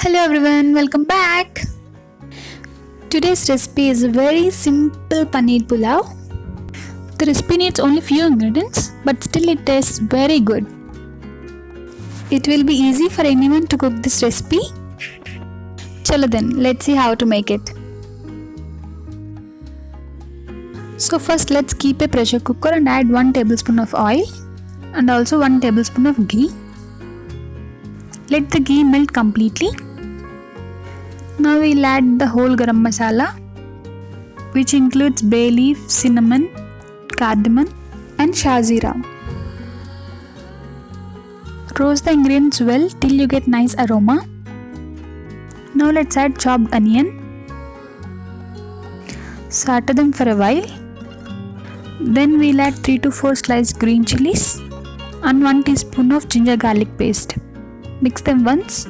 Hello everyone, welcome back. Today's recipe is a very simple paneer pulao. The recipe needs only few ingredients, but still it tastes very good. It will be easy for anyone to cook this recipe. Chalo then, let's see how to make it. So first let's keep a pressure cooker and add 1 tablespoon of oil and also 1 tablespoon of ghee. Let the ghee melt completely. Now we'll add the whole garam masala, which includes bay leaf, cinnamon, cardamom and shazira. Roast the ingredients well till you get nice aroma. Now let's add chopped onion. Saute them for a while. Then we'll add 3 to 4 sliced green chilies and 1 teaspoon of ginger garlic paste. Mix them once.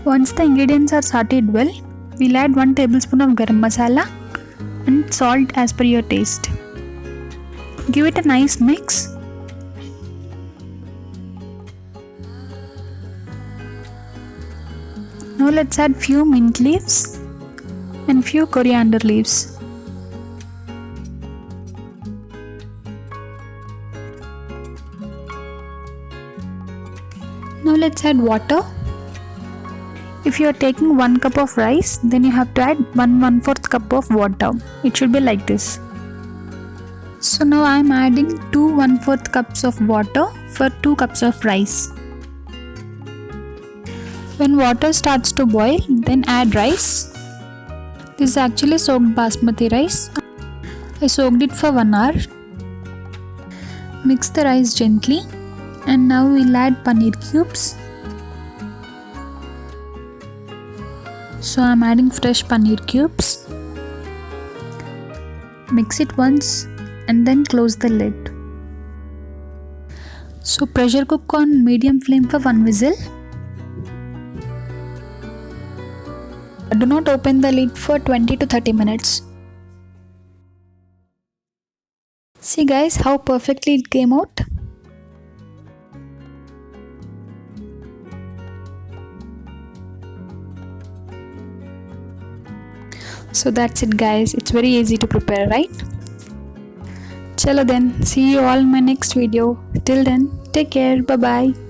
Once the ingredients are sauteed well, we'll add 1 tablespoon of garam masala and salt as per your taste. Give it a nice mix. Now let's add few mint leaves and few coriander leaves. Now let's add water. If you are taking 1 cup of rice, then you have to add 1/4 cup of water. It should be like this. So now I am adding 2 1/4 cups of water for 2 cups of rice. When water starts to boil, then add rice. This is actually soaked basmati rice. I soaked it for 1 hour. Mix the rice gently and now we'll add paneer cubes. So I am adding fresh paneer cubes. Mix it once and then close the lid. So pressure cook on medium flame for 1 whistle. Do not open the lid for 20 to 30 minutes. See guys how perfectly it came out. So that's it guys, it's very easy to prepare, right? Chalo then, see you all in my next video. Till then, take care, bye bye.